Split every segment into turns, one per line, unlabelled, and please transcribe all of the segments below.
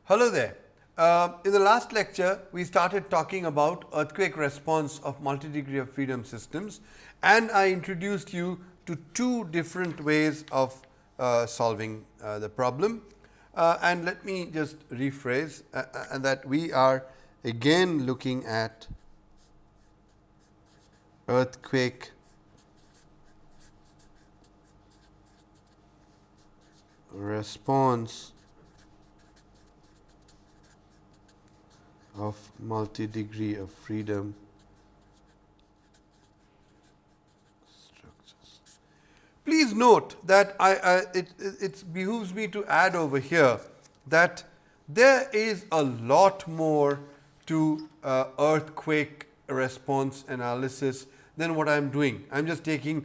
Hello there. In the last lecture, we started talking about earthquake response of multi-degree of freedom systems, and I introduced you to two different ways of solving the problem. And let me just rephrase that we are again looking at earthquake response of multi-degree of freedom structures. Please note that it behooves me to add over here that there is a lot more to earthquake response analysis than what I am doing. I am just taking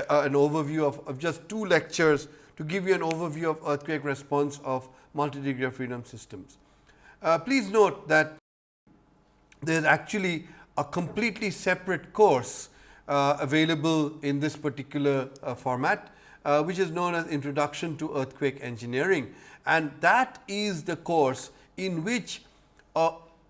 an overview of just two lectures to give you an overview of earthquake response of multi-degree of freedom systems. Please note that there is actually a completely separate course available in this particular format, which is known as Introduction to Earthquake Engineering, and that is the course in which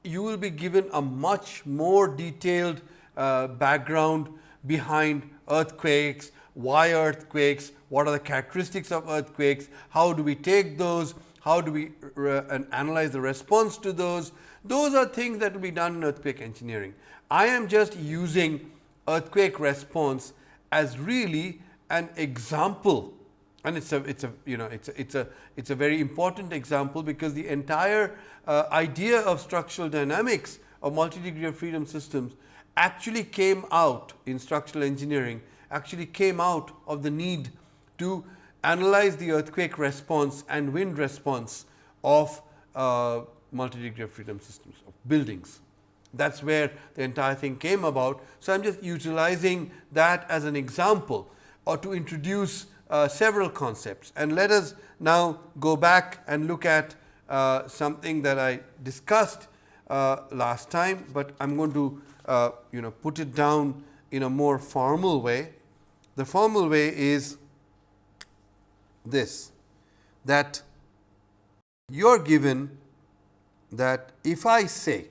you will be given a much more detailed background behind earthquakes, why earthquakes, what are the characteristics of earthquakes, how do we take those, how do we analyze the response to those. Those are things that will be done in earthquake engineering. I am just using earthquake response as really an example, and it's a very important example, because the entire idea of structural dynamics of multi-degree of freedom systems actually came out in structural engineering, actually came out of the need to analyze the earthquake response and wind response of multi-degree of freedom systems of buildings. That is where the entire thing came about. So, I am just utilizing that as an example or to introduce several concepts. And let us now go back and look at something that I discussed last time, but I am going to put it down in a more formal way. The formal way is this, that you are given that if I say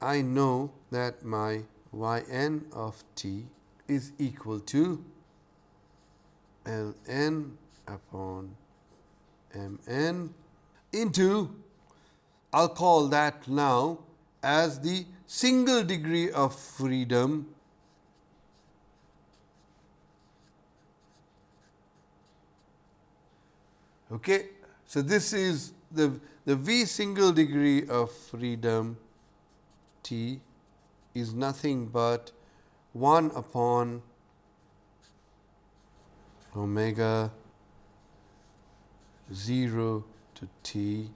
I know that my yn of t is equal to ln upon mn into, I will call that now as the single degree of freedom okay. So, this is the V single degree of freedom T is nothing but 1 upon omega 0 to T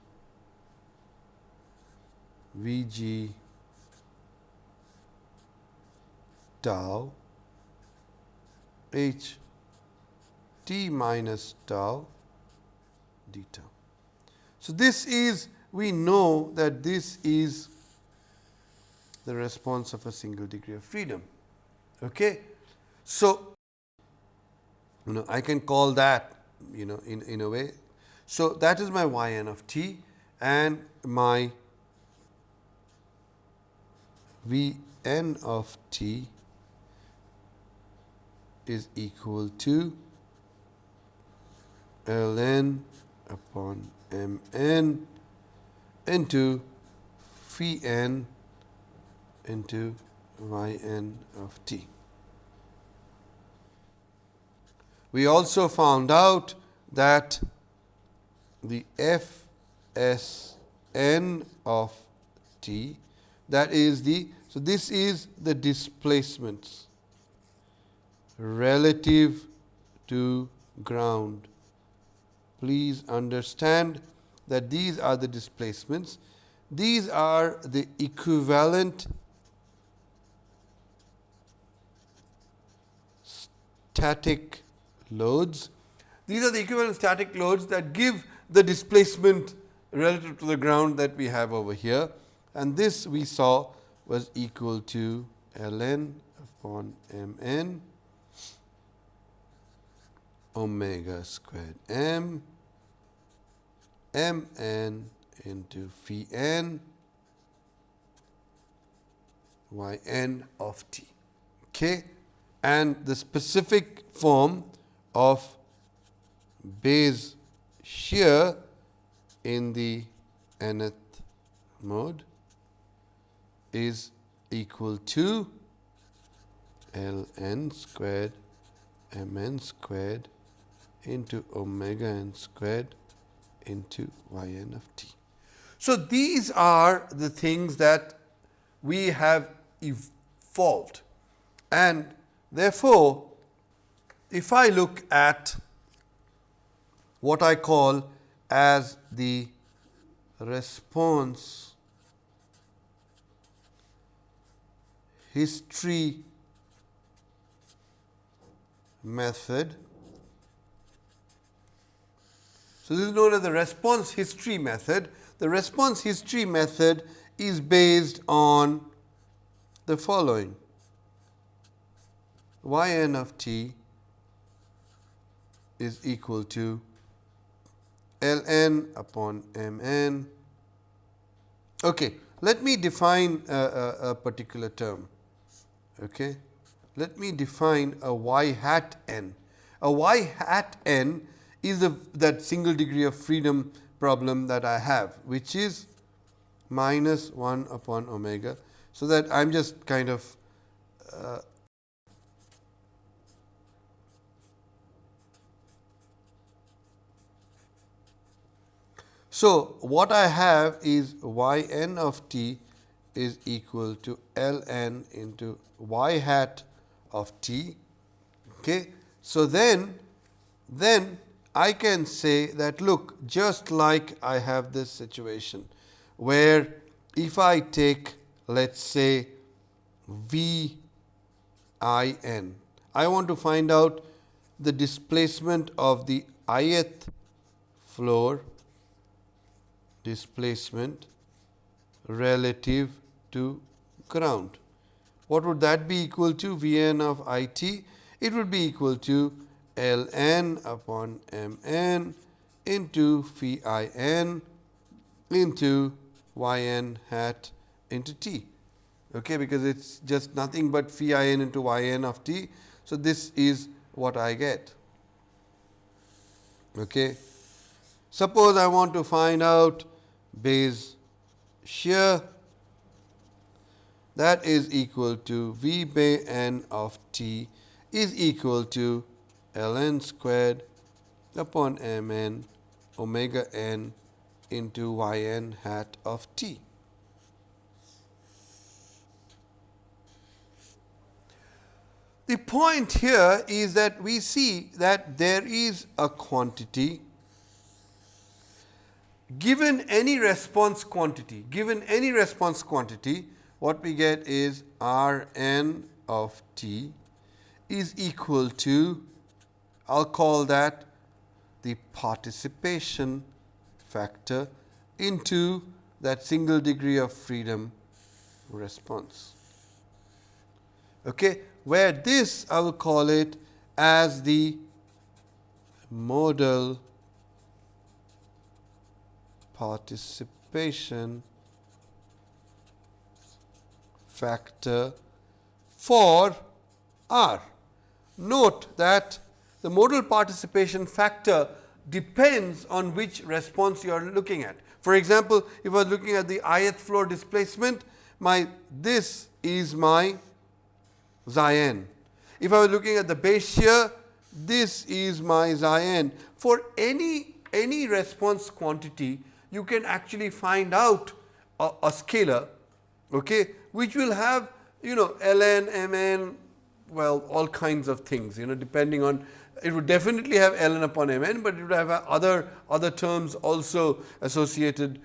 V g tau H T minus tau d tau. So, this is, we know that this is the response of a single degree of freedom. Okay. So, I can call that in a way. So, that is my yn of t, and my Vn of t is equal to ln upon mn into phi n into yn of t. We also found out that the Fsn of t, that is the, so this is the displacements relative to ground. Please understand that these are the displacements. These are the equivalent static loads. These are the equivalent static loads that give the displacement relative to the ground that we have over here, and this we saw was equal to ln upon mn omega squared m mn into phi n yn of t. Okay? And the specific form of base shear in the nth mode is equal to ln squared mn squared into omega n squared into yn of t. So, these are the things that we have evolved, and therefore, if I look at what I call as the response history method. So, this is known as the response history method. The response history method is based on the following: yn of t is equal to ln upon mn. Okay, let me define a particular term. Okay, let me define a y hat n. A y hat n is that single degree of freedom problem that I have, which is minus 1 upon omega. So, that I am just kind of so, what I have is yn of t is equal to ln into y hat of t. Okay. So, then I can say that, look, just like I have this situation where if I take, let us say, V I n, I want to find out the displacement of the ith floor displacement relative to ground. What would that be equal to? Vn of it? It would be equal to ln upon mn into phi n into yn hat into t. Okay, because it is just nothing but phi n into yn of t. So, this is what I get. Okay. Suppose I want to find out base shear, that is equal to V by n of t is equal to ln squared upon mn omega n into yn hat of t. The point here is that we see that there is a quantity given any response quantity, what we get is Rn of t is equal to, I will call that the participation factor into that single degree of freedom response. Okay, where this I will call it as the modal participation factor for R. Note that the modal participation factor depends on which response you are looking at. For example, if I was looking at the ith floor displacement, this is my xi n. If I was looking at the base shear, this is my xi n. For any response quantity, you can actually find out a scalar, okay, which will have ln, mn, well, all kinds of things, depending on, it would definitely have ln upon mn, but it would have other terms also associated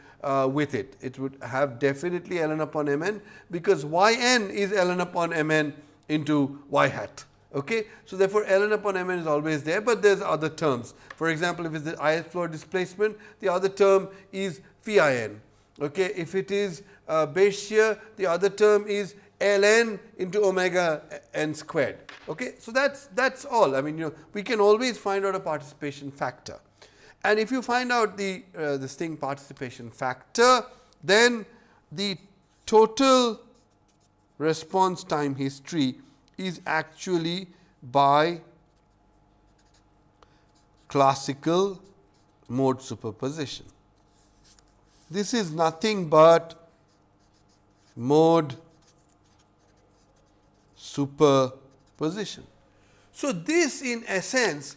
with it. It would have definitely ln upon mn, because yn is ln upon mn into y hat. Okay. So, therefore, ln upon mn is always there, but there is other terms. For example, if it is the ith floor displacement, the other term is phi n. Okay. If it is base shear, the other term is ln into omega n squared. Okay. So, that is all. I mean, we can always find out a participation factor. And if you find out the this thing participation factor, then the total response time history is actually by classical mode superposition. This is nothing but mode superposition. So, this in essence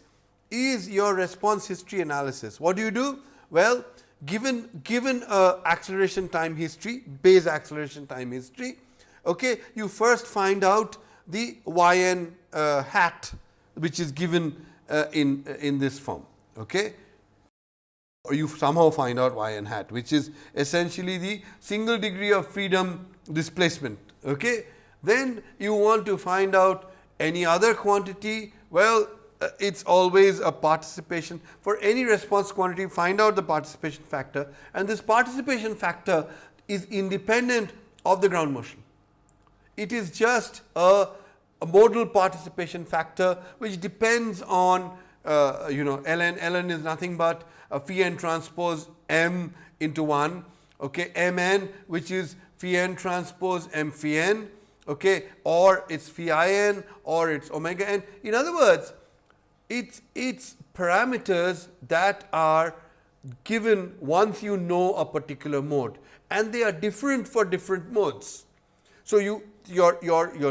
is your response history analysis. What do? Well, given a acceleration time history, base acceleration time history, okay, you first find out the yn hat, which is given in this form, okay, or you somehow find out yn hat, which is essentially the single degree of freedom displacement. Okay. Then you want to find out any other quantity. Well, it's always a participation. For any response quantity, find out the participation factor, and this participation factor is independent of the ground motion. It is just a modal participation factor, which depends on ln is nothing but a phi n transpose m into 1, okay, mn, which is phi n transpose m phi n, okay, or it's phi I n or it's omega n. In other words, it's parameters that are given once you know a particular mode, and they are different for different modes. So, your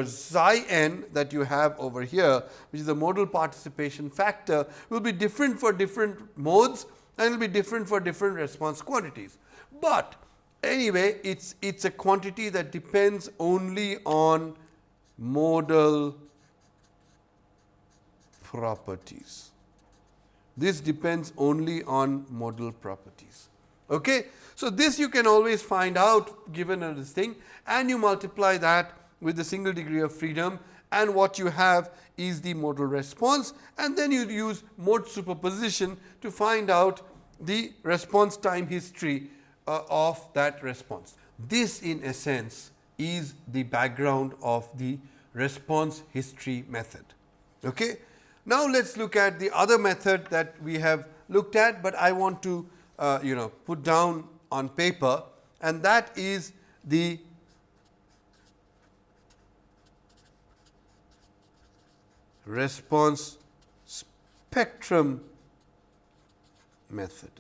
psi n that you have over here, which is the modal participation factor, will be different for different modes and will be different for different response quantities. But anyway, it's a quantity that depends only on modal properties. This depends only on modal properties. Okay? So, this you can always find out given this thing, and you multiply that with the single degree of freedom, and what you have is the modal response, and then you use mode superposition to find out the response time history of that response. This in essence is the background of the response history method. Okay? Now, let us look at the other method that we have looked at, but I want to put down on paper, and that is the response spectrum method.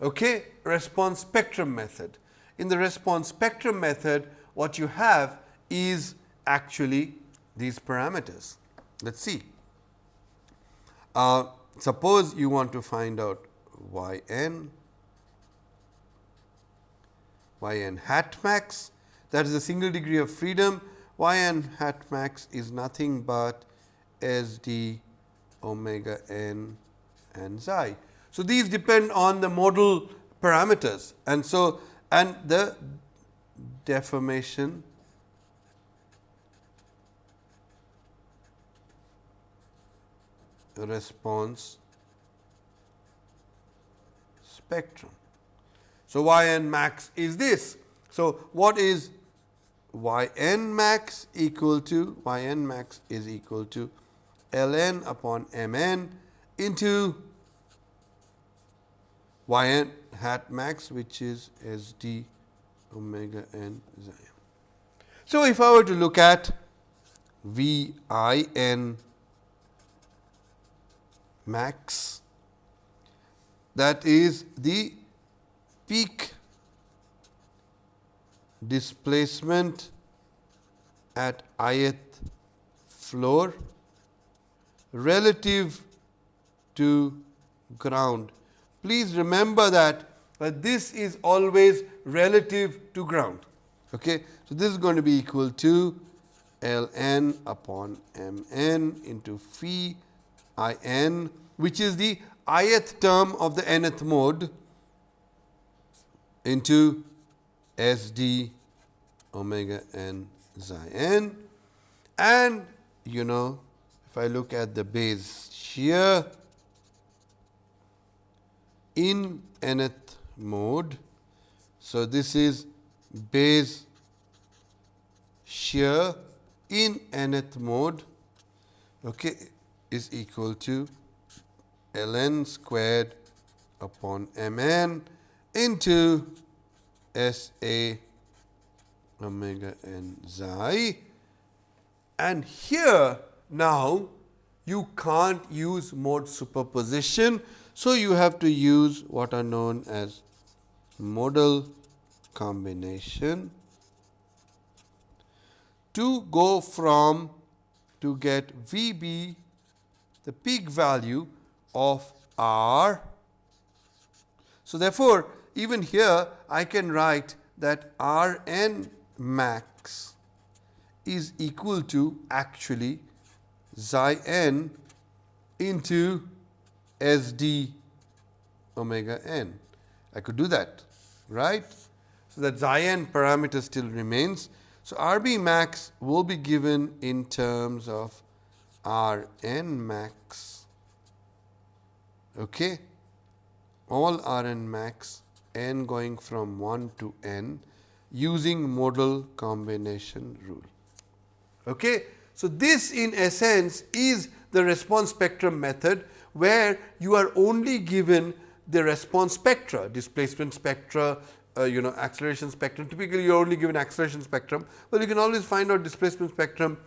Okay, response spectrum method. In the response spectrum method, what you have is actually these parameters. Let us see. Suppose you want to find out yn hat max, that is a single degree of freedom. Yn hat max is nothing but SD omega n and xi. So, these depend on the modal parameters, and so the deformation response spectrum. So, yn max is this. So, what is yn max equal to? Yn max is equal to ln upon mn into yn hat max, which is SD omega n xi. So, if I were to look at Vin max, that is the peak displacement at ith floor relative to ground. Please remember that this is always relative to ground. Okay. So, this is going to be equal to ln upon mn into phi in, which is the ith term of the nth mode, into SD omega n xi n. And if I look at the base shear in nth mode, so this is base shear in nth mode, okay, is equal to ln squared upon mn into SA omega n xi, and here now you can't use mode superposition. So, you have to use what are known as modal combination to go from to get V b the peak value of R. So, therefore, even here I can write that R n max is equal to actually xi n into S d omega n. I could do that, right. So, that xi n parameter still remains. So, R b max will be given in terms of R n max, okay, all R n max n going from 1 to n using modal combination rule. Okay. So, this in essence is the response spectrum method, where you are only given the response spectra, displacement spectra, acceleration spectrum. Typically, you are only given acceleration spectrum, but you can always find out displacement spectrum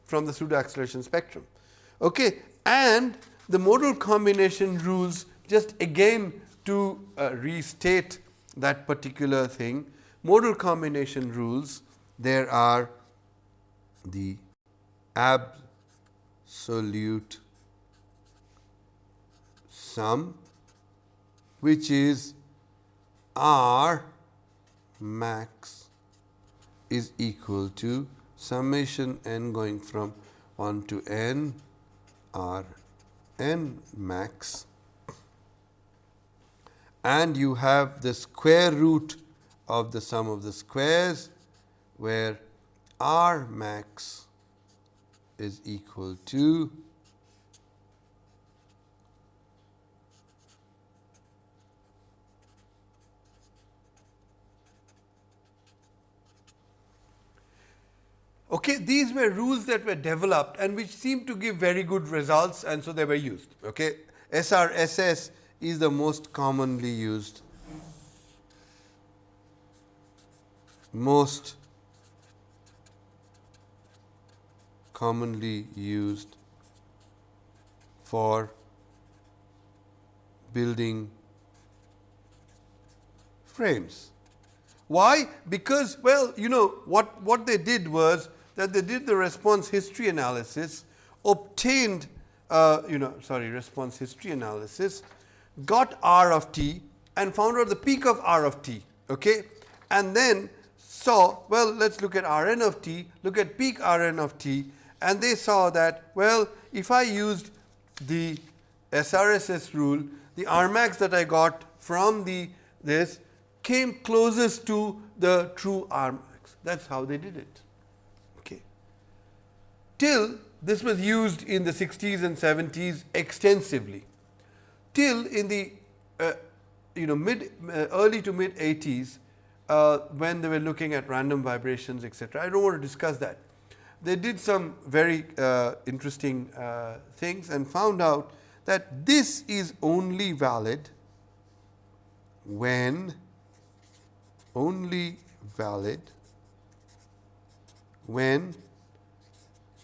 from the pseudo acceleration spectrum. Okay. And the modal combination rules, just again to restate that particular thing, modal combination rules, there are the absolute sum, which is R max is equal to summation n going from 1 to n R n max, and you have the square root of the sum of the squares, where R max is equal to okay. These were rules that were developed and which seemed to give very good results, and so they were used. Okay. SRSS is the most commonly used, for building frames. Why? Because, well, what they did was that they did the response history analysis, obtained response history analysis, got R of t and found out the peak of R of t, okay, and then saw, well, let's look at Rn of t, look at peak Rn of t, and they saw that, well, if I used the SRSS rule, the R max that I got from this came closest to the true R max. That's how they did it. Okay. Till this was used in the 60s and 70s extensively, till in the early to mid 80s, when they were looking at random vibrations, etc. I don't want to discuss that. They did some very interesting things and found out that this is only valid when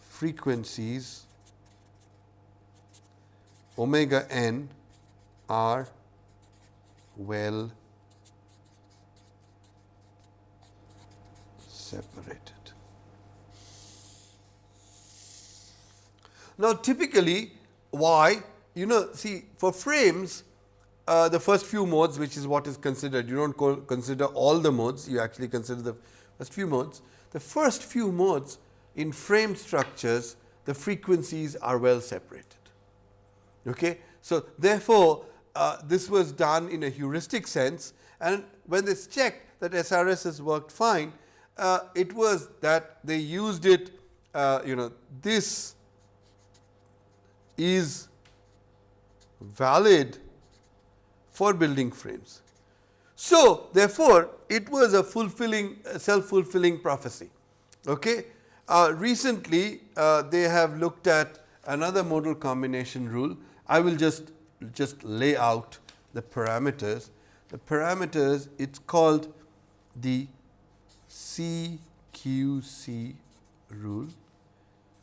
frequencies omega n are well separated. Now, typically, why? See, for frames, the first few modes, which is what is considered, you don't consider all the modes, you actually consider the first few modes. The first few modes in frame structures, the frequencies are well separated. Okay? So, therefore, this was done in a heuristic sense, and when they checked that SRSS worked fine, it was that they used it, this is valid for building frames. So, therefore, it was a self-fulfilling prophecy. Okay? Recently, they have looked at another modal combination rule, I will just lay out the parameters. The parameters, it's called the CQC rule.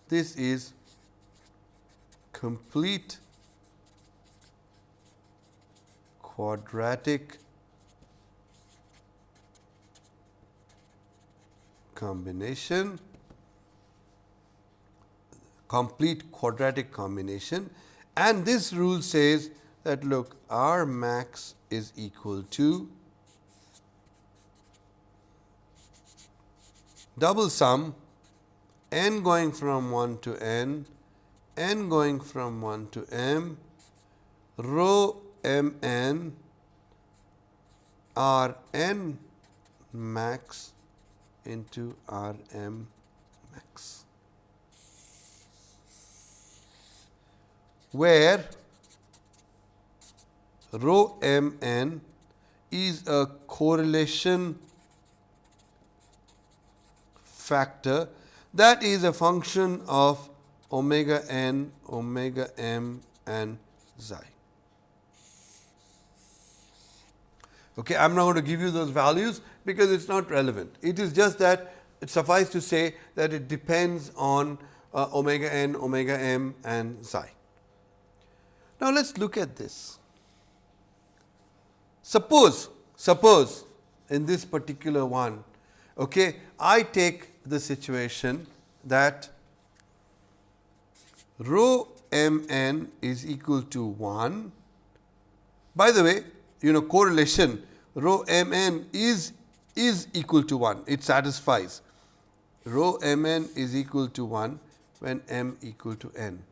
This is complete quadratic combination, and this rule says that look, R max is equal to double sum n going from 1 to n, n going from 1 to m, rho mn Rn max into Rm max, where rho mn is a correlation factor that is a function of omega n, omega m and xi. Okay, I am not going to give you those values because it is not relevant. It is just that it suffice to say that it depends on omega n, omega m and xi. Now, let us look at this. Suppose in this particular one, okay, I take the situation that rho mn is equal to 1. By the way, correlation, rho mn is equal to 1, it satisfies. Rho mn is equal to 1 when m equal to n.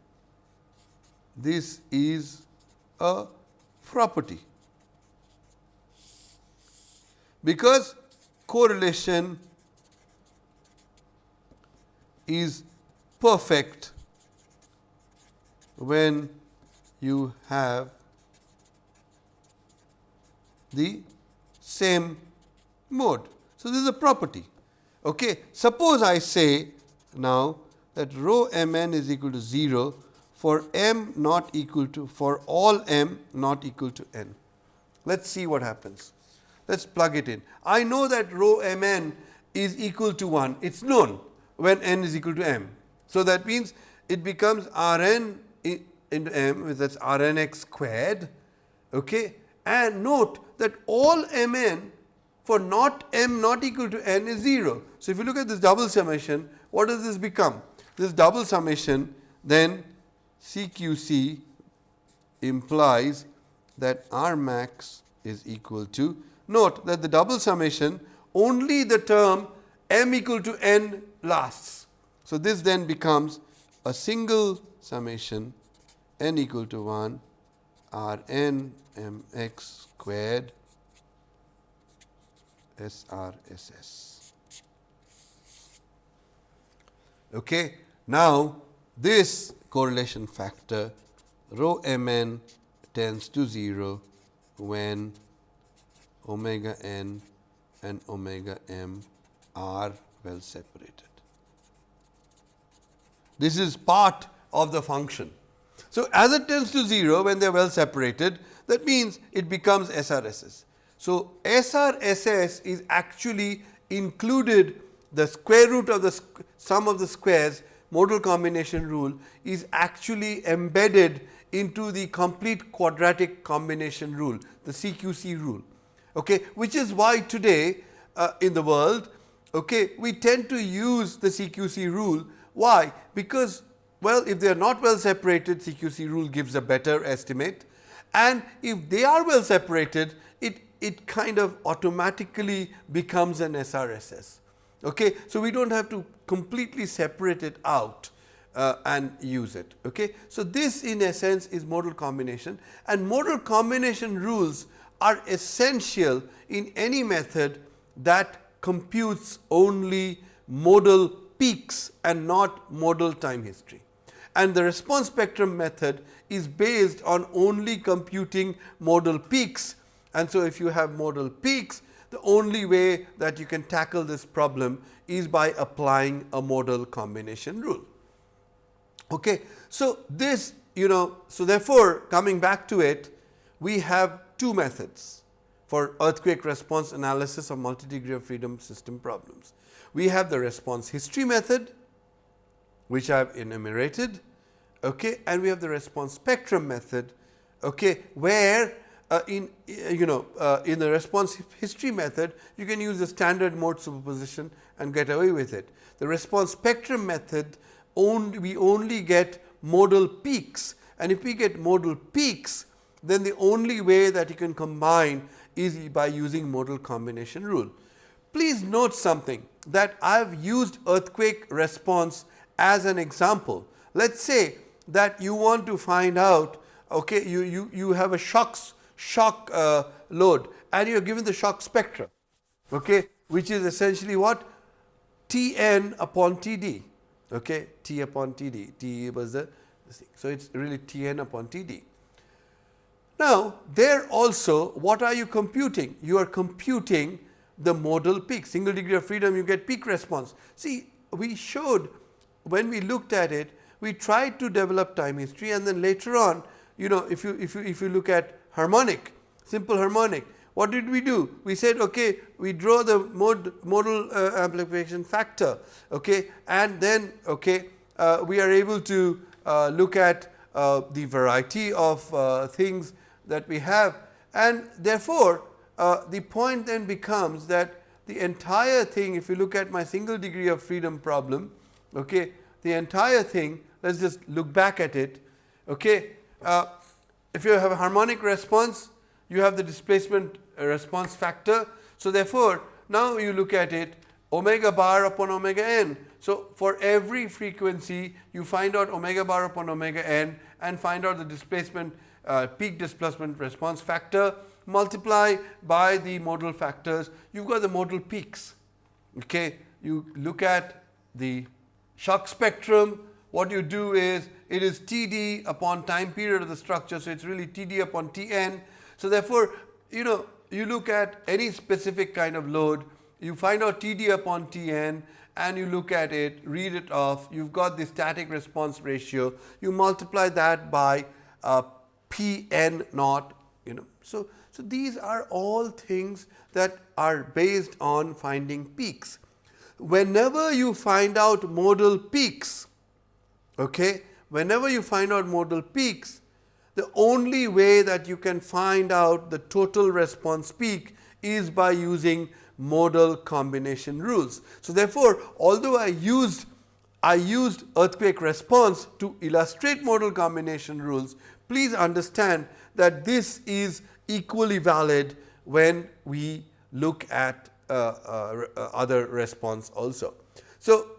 This is a property, because correlation is perfect when you have the same mode. So, this is a property. Okay. Suppose I say now that rho mn is equal to 0 for m not equal to, for all m not equal to n. Let us see what happens. Let us plug it in. I know that rho mn is equal to 1, it is known when n is equal to m. So, that means it becomes Rn into m, that is Rnx squared, okay. And note that all mn for m not equal to n is 0. So, if you look at this double summation, what does this become? This double summation, then CQC implies that R max is equal to, note that the double summation, only the term m equal to n lasts. So, this then becomes a single summation n equal to 1 Rn mx squared SRSS. Okay. Now, this correlation factor rho mn tends to 0 when omega n and omega m are well separated. This is part of the function. So, as it tends to 0 when they are well separated, that means it becomes SRSS. So, SRSS is actually included, the square root of the sum of the squares modal combination rule is actually embedded into the complete quadratic combination rule, the CQC rule, okay, which is why today in the world, okay, we tend to use the CQC rule. Why? Because, well, if they are not well separated, CQC rule gives a better estimate, and if they are well separated, it kind of automatically becomes an SRSS. Okay. So, we do not have to completely separate it out and use it. Okay. So, this in essence is modal combination, and modal combination rules are essential in any method that computes only modal peaks and not modal time history. And the response spectrum method is based on only computing modal peaks. And so, if you have modal peaks, the only way that you can tackle this problem is by applying a modal combination rule. Okay. So, this so therefore, coming back to it, we have two methods for earthquake response analysis of multi-degree of freedom system problems. We have the response history method, which I have enumerated, okay, and we have the response spectrum method, okay, where in the response history method, you can use the standard mode superposition and get away with it. The response spectrum method, we only get modal peaks, and if we get modal peaks, then the only way that you can combine is by using modal combination rule. Please note something, that I have used earthquake response as an example. Let us say that you want to find out, okay, you have a shock load, and you are given the shock spectra, okay, which is essentially what? Tn upon Td, okay, T upon Td, T was the thing. So, it is really Tn upon Td. Now, there also, what are you computing? You are computing the modal peak. Single degree of freedom, you get peak response. See, we showed when we looked at it, we tried to develop time history, and then later on, if you look at harmonic, simple harmonic, what did we do? We said, okay, we draw the modal amplification factor, okay, and then, okay, we are able to look at the variety of things that we have, and therefore, the point then becomes that the entire thing, if you look at my single degree of freedom problem, okay, the entire thing, let us just look back at it, okay. If you have a harmonic response, you have the displacement response factor. So, therefore, now you look at it omega bar upon omega n. So, for every frequency, you find out omega bar upon omega n and find out the displacement peak displacement response factor, multiply by the modal factors, you have got the modal peaks. Okay. You look at the shock spectrum, what you do is, it is Td upon time period of the structure. So, it is really Td upon Tn. So, therefore, you look at any specific kind of load, you find out Td upon Tn, and you look at it, read it off, you have got the static response ratio, you multiply that by Pn naught, So, these are all things that are based on finding peaks. Whenever you find out modal peaks, okay, whenever you find out modal peaks, the only way that you can find out the total response peak is by using modal combination rules. So, therefore, although I used earthquake response to illustrate modal combination rules, please understand that this is equally valid when we look at other response also. So,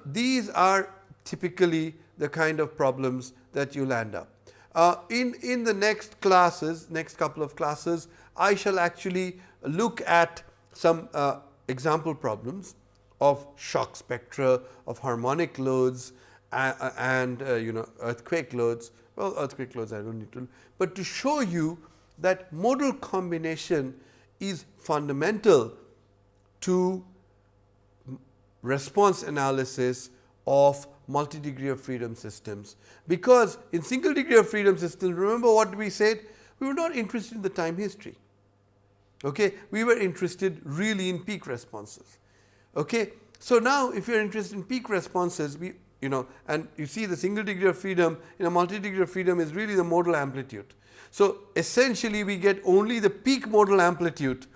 these are typically the kind of problems that you land up. In the next couple of classes, I shall actually look at some example problems of shock spectra, of harmonic loads, and earthquake loads. Well, earthquake loads I don't need to, but to show you that modal combination is fundamental to response analysis of multi-degree of freedom systems, because in single degree of freedom systems, remember what we said, we were not interested in the time history. Okay, we were interested really in peak responses. Okay, so now if you are interested in peak responses, and you see the single degree of freedom in a multi-degree of freedom is really the modal amplitude. So, essentially we get only the peak modal amplitude,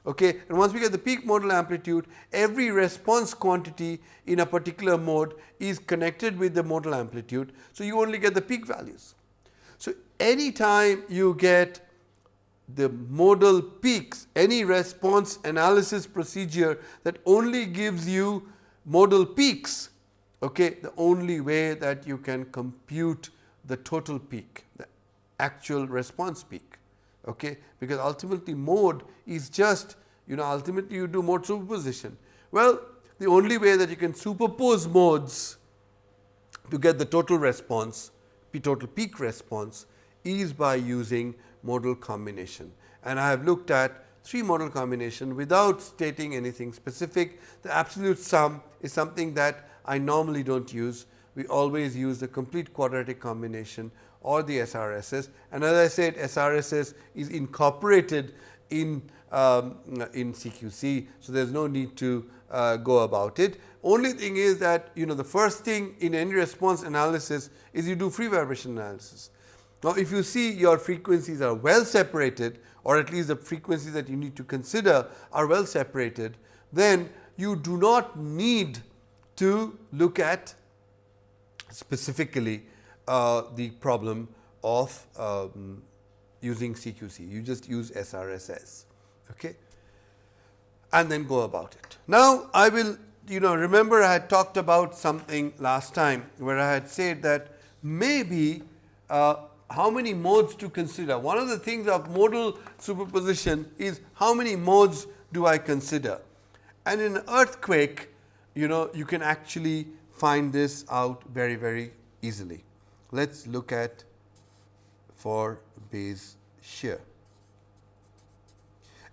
okay, and once we get the peak modal amplitude, every response quantity in a particular mode is connected with the modal amplitude. So, you only get the peak values. So, anytime you get the modal peaks, any response analysis procedure that only gives you modal peaks, okay, the only way that you can compute the total peak, the actual response peak, okay, because ultimately mode is just, ultimately you do mode superposition. Well, the only way that you can superpose modes to get the total response, total peak response, is by using modal combination. And I have looked at 3 modal combination without stating anything specific. The absolute sum is something that I normally don't use. We always use the complete quadratic combination or the SRSS, and as I said, SRSS is incorporated in CQC, so there is no need to go about it. Only thing is that the first thing in any response analysis is you do free vibration analysis. Now, if you see your frequencies are well separated, or at least the frequencies that you need to consider are well separated, then you do not need to look at specifically the problem of using CQC. You just use SRSS, okay, and then go about it. Now, I will remember I had talked about something last time where I had said that maybe how many modes to consider. One of the things of modal superposition is how many modes do I consider. And in an earthquake, you can actually find this out very, very easily. Let's look at for base shear.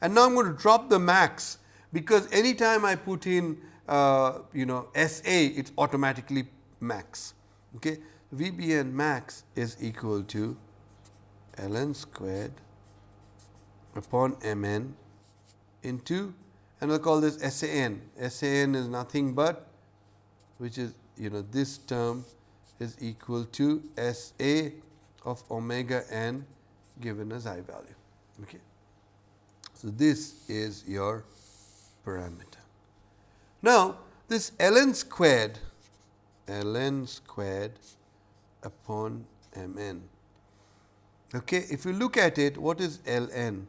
And now I am going to drop the max, because anytime I put in SA, it is automatically max. Okay. VBN max is equal to ln squared upon mn into, and we'll call this SAN. SAN is nothing but, which is this term is equal to SA of omega n given as I value. Okay. So, this is your parameter. Now, this ln squared upon mn. Okay, if you look at it, what is ln?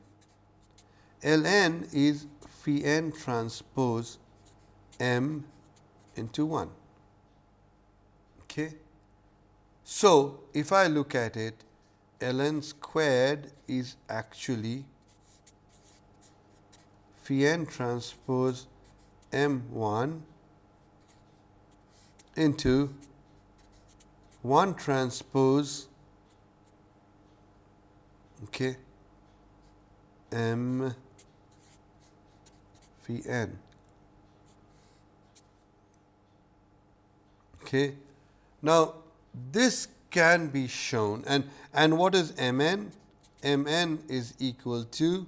Ln is phi n transpose m into 1. Okay. So, if I look at it, ln squared is actually phi n transpose m1 into 1 transpose m phi n. Okay. Now, this can be shown, and what is mn? Mn is equal to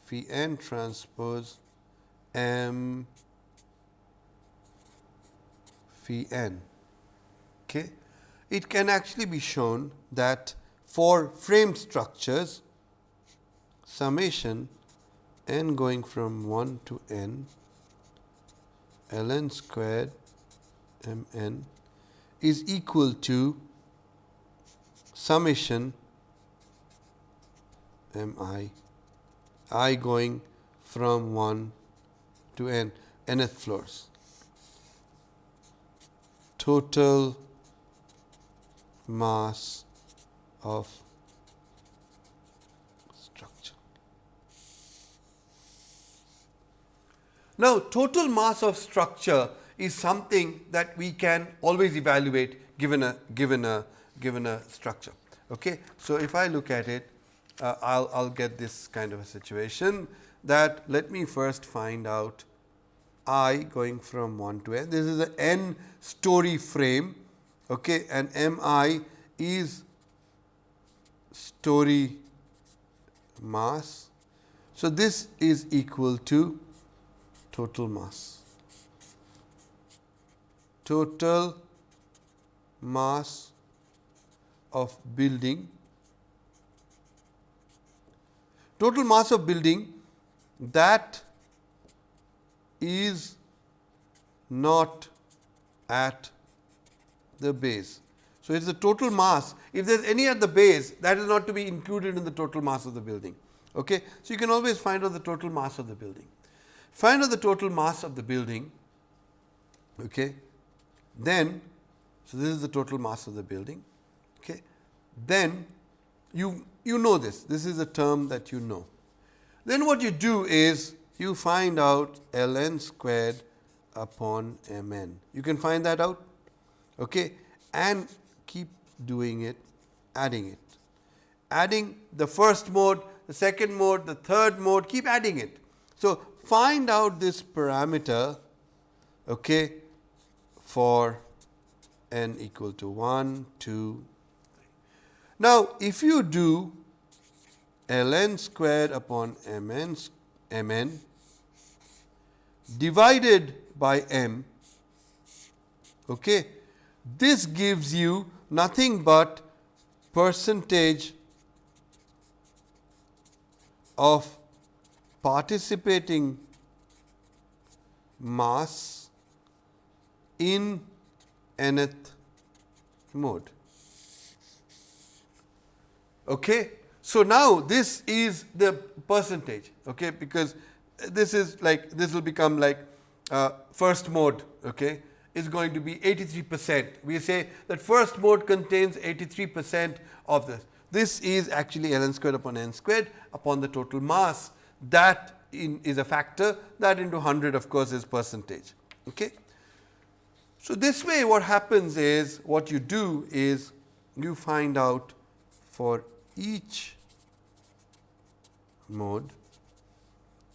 phi n transpose m phi n. Okay. It can actually be shown that for frame structures, summation n going from 1 to n ln squared mn is equal to summation mi, I going from 1 to n, nth floors, total mass of structure. Now, total mass of structure is something that we can always evaluate given a structure. Okay. So, if I look at it, I'll get this kind of a situation that let me first find out I going from 1 to n. This is an n story frame, okay, and mi is story mass. So, this is equal to total mass. Total mass of building. Total mass of building that is not at the base. So, it is the total mass. If there is any at the base, that is not to be included in the total mass of the building. Okay. So, you can always find out the total mass of the building. Find out the total mass of the building. Okay. Then, so this is the total mass of the building. Okay. Then you know this. This is a term that you know. Then what you do is you find out ln squared upon mn. You can find that out, okay, and keep doing it, adding it. Adding the first mode, the second mode, the third mode, keep adding it. So, find out this parameter, okay, for n equal to 1, 2, Now, if you do ln squared upon mn divided by m, okay, this gives you nothing but percentage of participating mass in nth mode. Okay. So, now this is the percentage, okay, because this is like, this will become like first mode, okay, is going to be 83%. We say that first mode contains 83% of this. This is actually ln squared upon n squared upon the total mass. That is a factor, that into 100 of course is percentage. Okay. So, this way what happens is, what you do is you find out for each mode,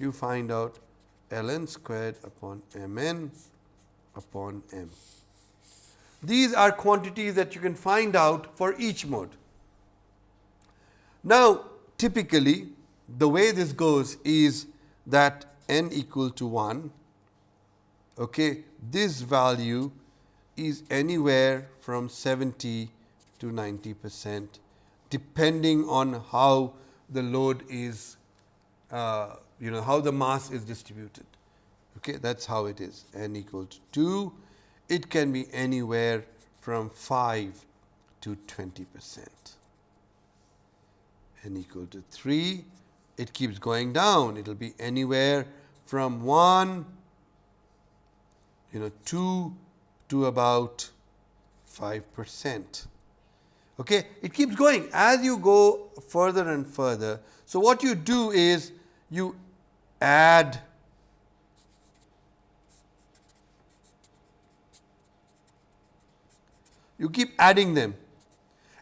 you find out ln squared upon mn upon m. These are quantities that you can find out for each mode. Now, typically the way this goes is that n equal to 1, okay, this value is anywhere from 70 to 90%, depending on how the load is, how the mass is distributed. Okay, that is how it is. N equal to 2, it can be anywhere from 5 to 20%. N equal to 3, it keeps going down. It will be anywhere from 1, 2 to about 5%. Okay, it keeps going as you go further and further. So, what you do is you add you keep adding them,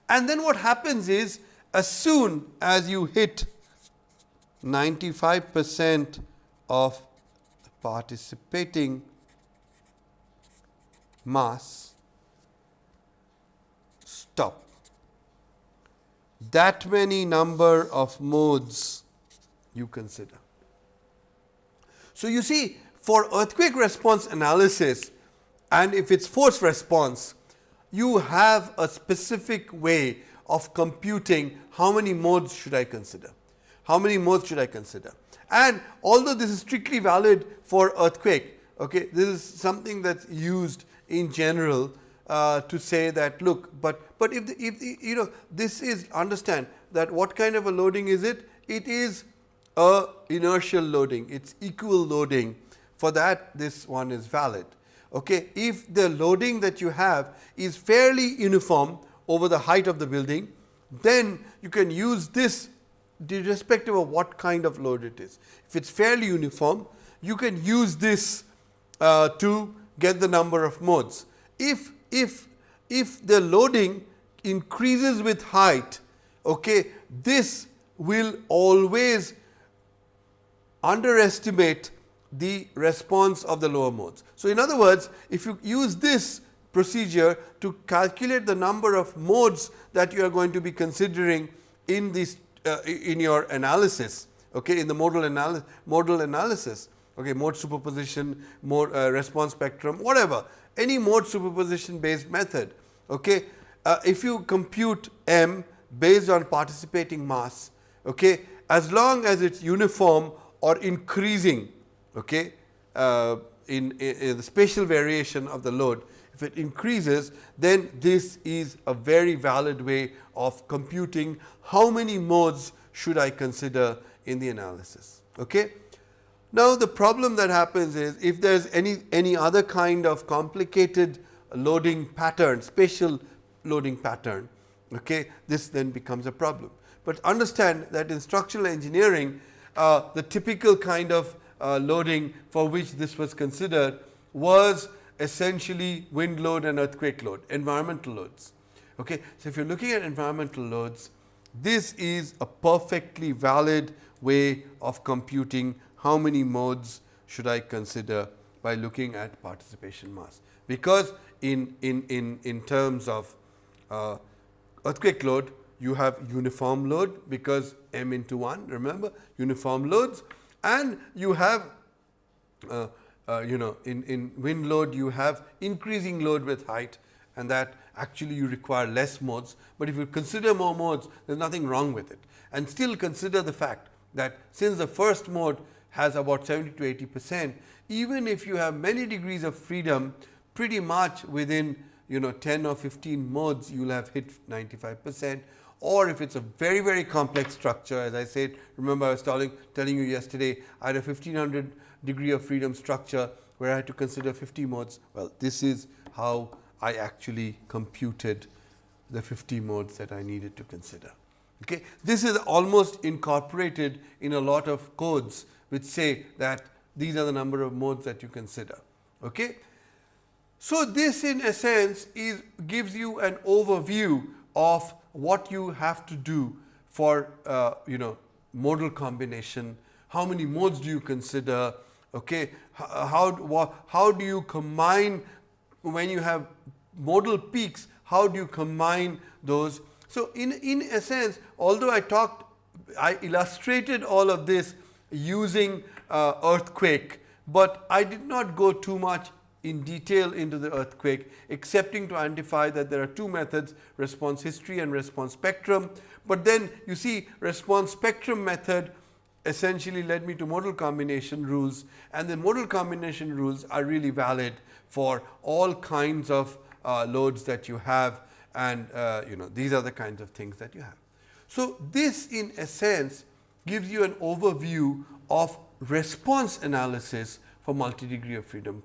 and then what happens is, as soon as you hit 95% of participating mass, stop. That many number of modes you consider. So, you see, for earthquake response analysis, and if it is force response, you have a specific way of computing how many modes should I consider, how many modes should I consider. And although this is strictly valid for earthquake, okay, this is something that is used in general to say that, look, but if this is, understand that what kind of a loading is it? It is a inertial loading, it is equal loading. For that, this one is valid. Okay. If the loading that you have is fairly uniform over the height of the building, then you can use this irrespective of what kind of load it is. If it is fairly uniform, you can use this to get the number of modes. If the loading increases with height, okay, this will always underestimate the response of the lower modes. So, in other words, if you use this procedure to calculate the number of modes that you are going to be considering in this in your analysis, okay, in the modal analysis, okay, mode superposition, mode response spectrum, whatever, any mode superposition based method, okay, if you compute m based on participating mass, okay, as long as it is uniform or increasing, okay, in the spatial variation of the load, if it increases, then this is a very valid way of computing how many modes should I consider in the analysis. Okay. Now, the problem that happens is, if there is any other kind of complicated loading pattern, spatial loading pattern, okay, this then becomes a problem. But understand that in structural engineering, the typical kind of loading for which this was considered was essentially wind load and earthquake load, environmental loads. Okay. So, if you are looking at environmental loads, this is a perfectly valid way of computing how many modes should I consider by looking at participation mass, because in terms of earthquake load, you have uniform load because m into 1, remember, uniform loads, and you have in wind load you have increasing load with height, and that actually you require less modes. But if you consider more modes, there is nothing wrong with it. And still consider the fact that since the first mode has about 70 to 80%, even if you have many degrees of freedom, pretty much within 10 or 15 modes you will have hit 95%. Or if it's a very, very complex structure, as I said, remember I was telling you yesterday, I had a 1500 degree of freedom structure where I had to consider 50 modes. Well, this is how I actually computed the 50 modes that I needed to consider. Okay. This is almost incorporated in a lot of codes which say that these are the number of modes that you consider. Okay. So, this in a sense gives you an overview of what you have to do for modal combination. How many modes do you consider? Okay, how do you combine when you have modal peaks? How do you combine those? So, in a sense, although I illustrated all of this using earthquake, but I did not go too much in detail into the earthquake, excepting to identify that there are two methods, response history and response spectrum. But then you see, response spectrum method essentially led me to modal combination rules, and the modal combination rules are really valid for all kinds of loads that you have, and these are the kinds of things that you have. So, this in a sense gives you an overview of response analysis for multi-degree of freedom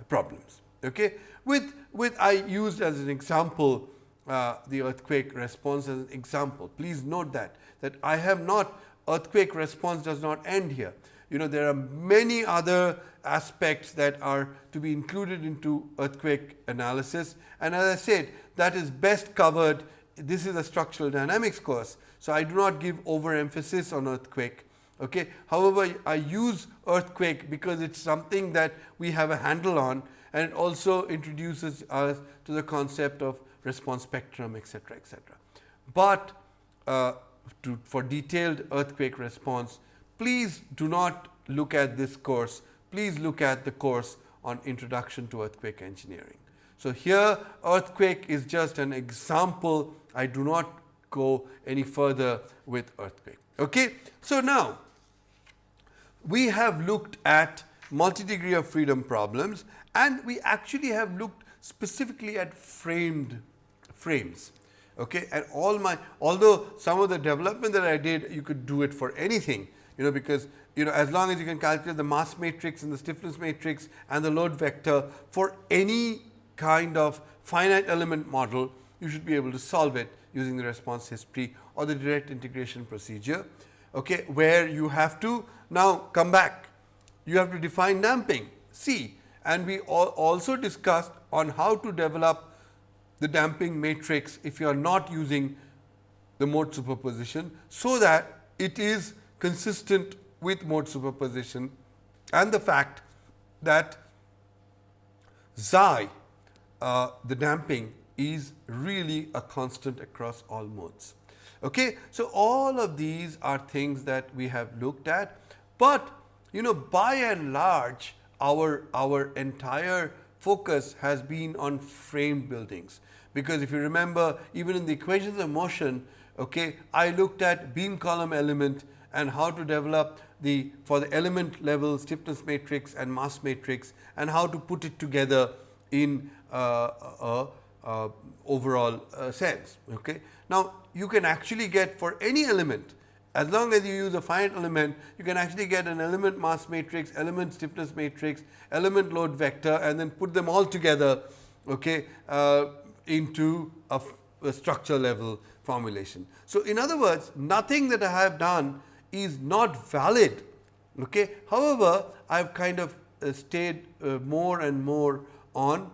problems. Okay, with I used as an example the earthquake response as an example. Please note that I have not, earthquake response does not end here. There are many other aspects that are to be included into earthquake analysis, and as I said, that is best covered. This is a structural dynamics course, so I do not give overemphasis on earthquake. Okay. However, I use earthquake because it's something that we have a handle on, and it also introduces us to the concept of response spectrum, etc., etc. But for detailed earthquake response, please do not look at this course. Please look at the course on Introduction to Earthquake Engineering. So, here earthquake is just an example. I do not go any further with earthquake. Okay. So, now we have looked at multi-degree of freedom problems, and we actually have looked specifically at frames. Okay. And although some of the development that I did, you could do it for anything, because as long as you can calculate the mass matrix and the stiffness matrix and the load vector for any kind of finite element model, you should be able to solve it using the response history or the direct integration procedure. Okay, where you have to now come back, you have to define damping C, and we also discussed on how to develop the damping matrix if you are not using the mode superposition, so that it is consistent with mode superposition and the fact that xi, the damping, is really a constant across all modes. Okay. So, all of these are things that we have looked at, but by and large our entire focus has been on frame buildings, because if you remember, even in the equations of motion, okay, I looked at beam column element and how to develop for the element level stiffness matrix and mass matrix, and how to put it together in overall sense. Okay. Now, you can actually get for any element, as long as you use a finite element, you can actually get an element mass matrix, element stiffness matrix, element load vector, and then put them all together, okay, into a structure level formulation. So, in other words, nothing that I have done is not valid. Okay. However, I have kind of stayed more and more on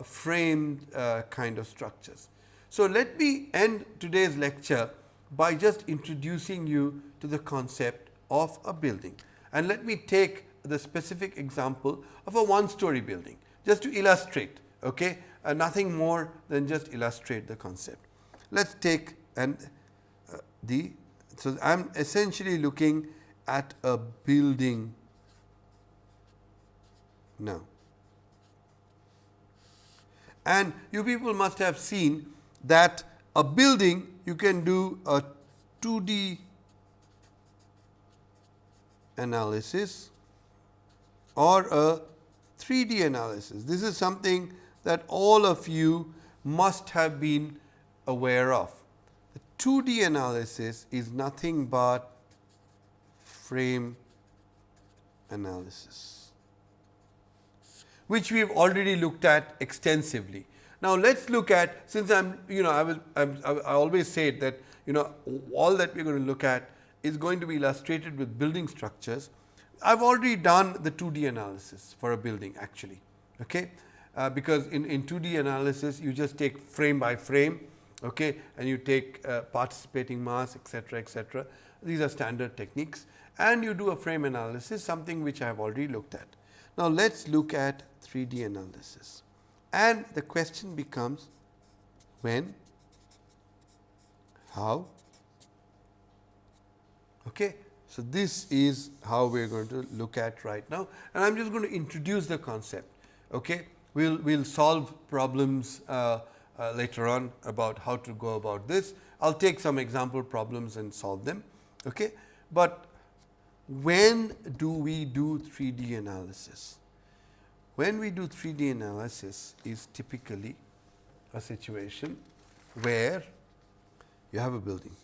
framed kind of structures. So, let me end today's lecture by just introducing you to the concept of a building, and let me take the specific example of a one-story building just to illustrate, okay, nothing more than just illustrate the concept. Let us take and so I'm essentially looking at a building now. And you people must have seen that a building, you can do a 2D analysis or a 3D analysis. This is something that all of you must have been aware of. The 2D analysis is nothing but frame analysis, which we have already looked at extensively. Now, let us look at, since I always say that all that we are going to look at is going to be illustrated with building structures. I have already done the 2D analysis for a building actually, okay? Because in 2D analysis you just take frame by frame, okay, and you take participating mass, etc., etc. These are standard techniques, and you do a frame analysis, something which I have already looked at. Now, let us look at 3D analysis, and the question becomes when, how. Okay. So, this is how we are going to look at right now, and I am just going to introduce the concept. Okay. We'll solve problems later on about how to go about this. I'll take some example problems and solve them. Okay. But when do we do 3D analysis? When we do 3D analysis is typically a situation where you have a building,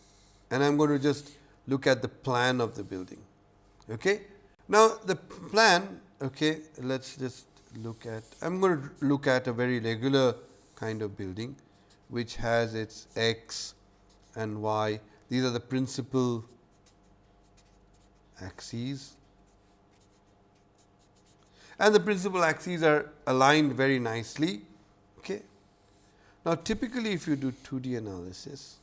and I am going to just look at the plan of the building. Okay. Now, the plan, okay, let us just look at, I am going to look at a very regular kind of building which has its x and y. These are the principal axes, and the principal axes are aligned very nicely. Okay. Now, typically if you do 2D analysis,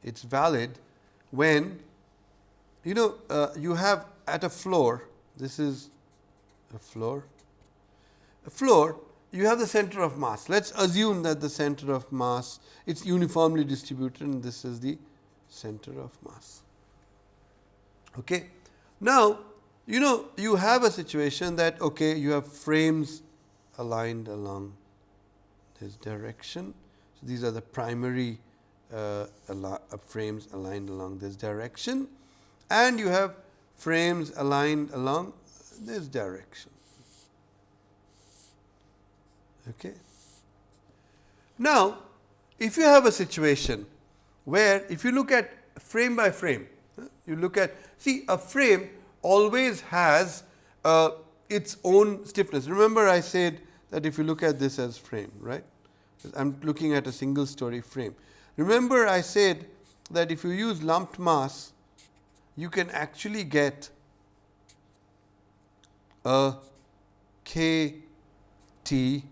it is valid when you have at a floor, this is a floor. A floor, you have the center of mass. Let us assume that the center of mass, it is uniformly distributed, and this is the center of mass. Okay. Now, you have a situation that, okay, you have frames aligned along this direction. So, these are the primary frames aligned along this direction, and you have frames aligned along this direction. Okay. Now, if you have a situation where if you look at frame by frame, you look at, see, a frame always has its own stiffness. Remember, I said that if you look at this as frame, right? I am looking at a single story frame. Remember, I said that if you use lumped mass, you can actually get a KT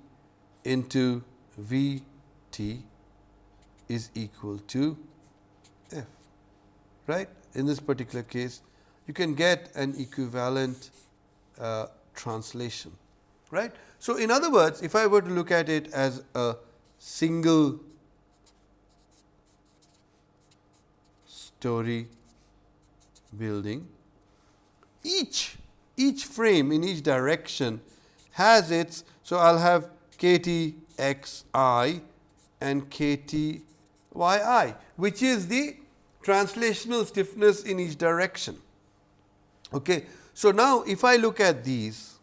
into VT is equal to F, right. In this particular case, you can get an equivalent translation, right. So, in other words, if I were to look at it as a single story building, each frame in each direction has its, so I will have KT xi and KT yi, which is the translational stiffness in each direction. Okay. So, now if I look at these,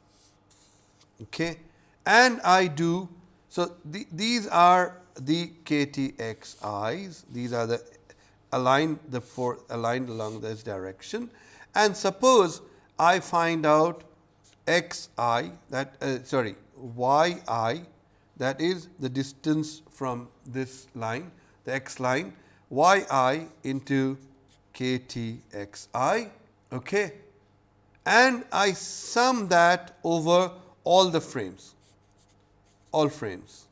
okay, and I do, so these are the KT xi's, these are the aligned along this direction, and suppose I find out xi that yi, that is the distance from this line, the x line, yi into KT xi, okay, and I sum that over all the frames, all frames.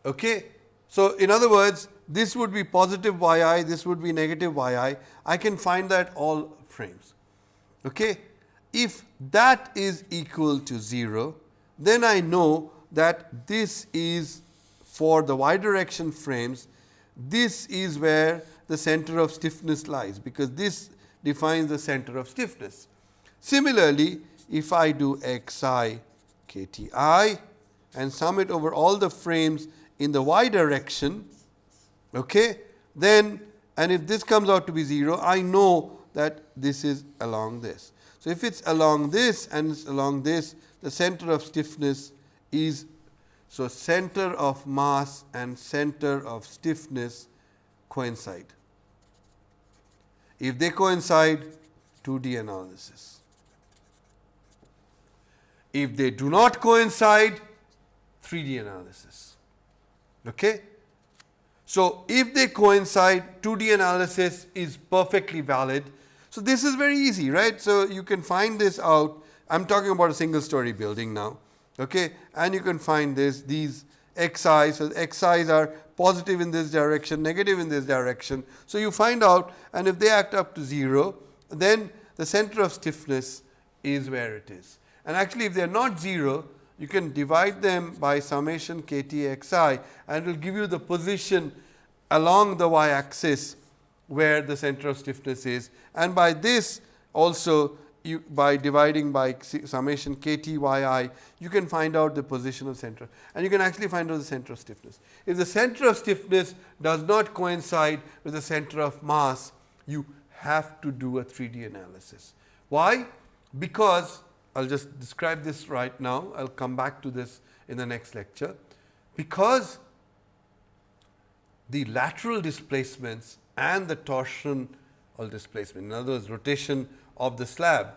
Okay. So, in other words, this would be positive yi, this would be negative yi. I can find that all frames. Okay. If that is equal to 0, then I know that this is for the y direction frames, this is where the center of stiffness lies, because this defines the center of stiffness. Similarly, if I do xi kti and sum it over all the frames in the y direction, okay, then, and if this comes out to be 0, I know that this is along this. So, if it's along this and it's along this, the center of stiffness is, so center of mass and center of stiffness coincide. If they coincide, 2D analysis. If they do not coincide, 3D analysis. Okay? So, if they coincide, 2D analysis is perfectly valid. So, this is very easy, right? So, you can find this out. I am talking about a single story building now, okay? And you can find this, these xi, so xi's are positive in this direction, negative in this direction. So, you find out, and if they act up to 0, then the center of stiffness is where it is. And actually, if they are not 0, you can divide them by summation kt xi, and it will give you the position along the y axis where the center of stiffness is. And by this also, you, by dividing by summation kty, you can find out the position of center, and you can actually find out the center of stiffness. If the center of stiffness does not coincide with the center of mass, you have to do a 3D analysis. Why? Because I will just describe this right now. I will come back to this in the next lecture. Because the lateral displacements and the torsional displacement, in other words, rotation of the slab,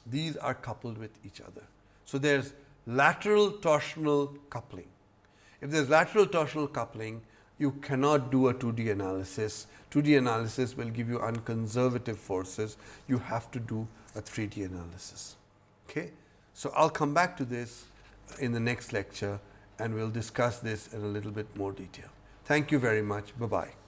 these are coupled with each other. So, there is lateral torsional coupling. If there is lateral torsional coupling, you cannot do a 2D analysis. 2D analysis will give you unconservative forces. You have to do a 3D analysis. Okay. So, I will come back to this in the next lecture, and we will discuss this in a little bit more detail. Thank you very much. Bye-bye.